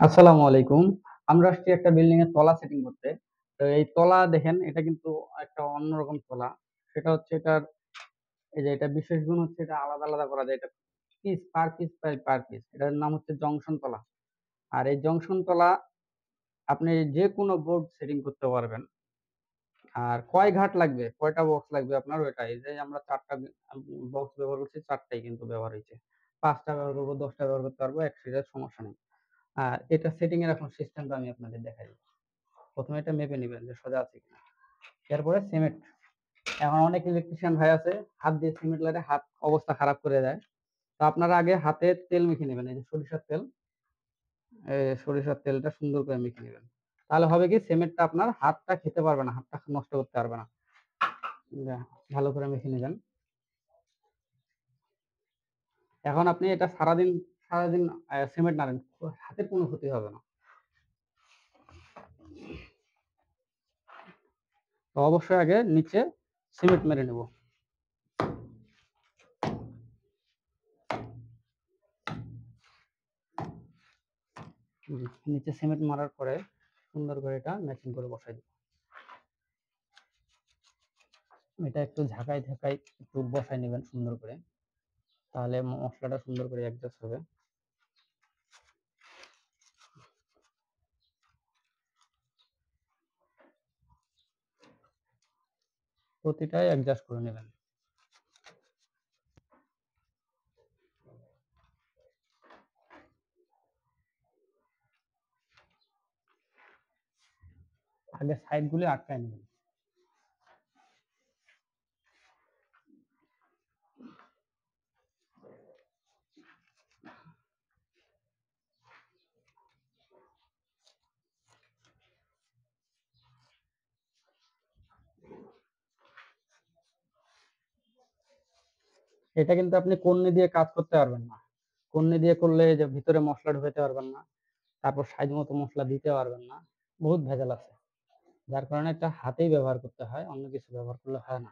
আসসালামু আলাইকুম। আমরা আসছি একটা বিল্ডিং এর তলা সেটিং করতে। তো এই তলা দেখেন, এটা কিন্তু একটা অন্যরকম তলা। সেটা হচ্ছে এটার এই যে এটা বিশেষ গুণ হচ্ছে এটা আলাদা আলাদা করা যায়। এটা পিস বাই পার পিস, এটার নাম হচ্ছে জংশন তলা। আর এই জংশন তলা আপনি যে কোনো বোর্ড সেটিং করতে পারবেন। আর কয় ঘাট লাগবে, কয়টা বক্স লাগবে আপনার, ওইটা এই যে আমরা চারটা বক্স ব্যবহার করছি, চারটাই কিন্তু ব্যবহার হয়েছে। পাঁচটা ব্যবহার করবো, 10টা ব্যবহার করতে পারবো, এক সিরিয়াল সমস্যা নেই। আর এটা সেটিং এর এখন সিস্টেমটা আমি আপনাদের দেখাই। প্রথমে এটা মেপে নিবেন যে সোজা আছে কিনা। এরপরে সিমেন্ট। এখন অনেক ইলেকট্রিশিয়ান ভাই আছে হাত দিয়ে সিমেন্ট লাগাতে হাত অবস্থা খারাপ করে দেয়। তো আপনারা আগে হাতে তেল মেখে নেবেন, এই যে সরিষার তেল। সরিষার তেলটা সুন্দর করে মেখে নেবেন। তাহলে হবে কি, সিমেন্টটা আপনার হাতটা খেতে পারবে না, হাতটা নষ্ট করতে পারবে না। যা, ভালো করে মেখে নেবেন। এখন আপনি এটা সারাদিন সারাদিন সিমেন্ট নাড়েন, হাতের কোনো ক্ষতি হবে না। তো অবশ্যই আগে নিচে সিমেন্ট মেরে নেব। নিচে সিমেন্ট মারার পরে সুন্দর করে এটা ম্যাচিং করে বসাই দিব। এটা একটু ঝাঁকাই ঝাঁকাই একটু বসাই নেবেন সুন্দর করে, তাহলে মশলাটা সুন্দর করে অ্যাডজাস্ট হবে। প্রতিটাই অ্যাডজাস্ট করে নেবেন। আগে সাইড গুলো আটকায় নেবেন। এটা কিন্তু আপনি কন্নি দিয়ে কাজ করতে পারবেন না। কন্নি দিয়ে করলে যে ভিতরে মশলা ঢুকাতে পারবেন না, তারপর সাইজ মতো মশলা দিতে পারবেন না, বহুত ভেজাল আছে। যার কারণে এটা হাতেই ব্যবহার করতে হয়, অন্য কিছু ব্যবহার করলে হয় না।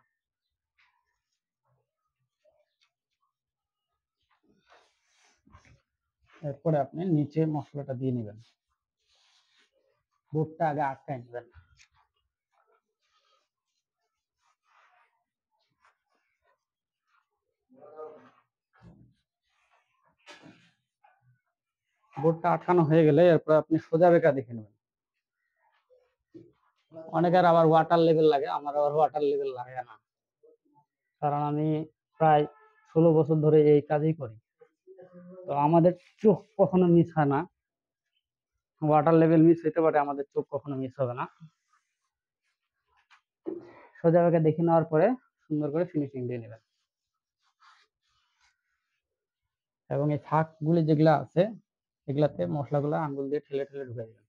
এরপরে আপনি নিচে মশলাটা দিয়ে নেবেন, বোর্ডটা আগে আটকায় নেবেন। বোর্ডটা আটকানো হয়ে গেলে এরপর আপনি সোজা বেঁকা দেখে নেবেন। অনেকের আবার ওয়াটার লেভেল লাগে, আমার আবার ওয়াটার লেভেল লাগে না, কারণ আমি প্রায় 16 বছর ধরে এই কাজই করি। তো আমাদের চোখ কখনো মিস হয় না। ওয়াটার লেভেল মিস হইতে পারে, আমাদের চোখ কখনো মিস হবে না। সোজা বেঁকে দেখে নেওয়ার পরে সুন্দর করে ফিনিশিং দিয়ে নেবেন। এবং এই ফাঁক গুলি যেগুলা আছে, এগুলাতে মশলাগুলো আঙ্গুল দিয়ে ঠেলে ঠেলে ঢুকাই দেবেন।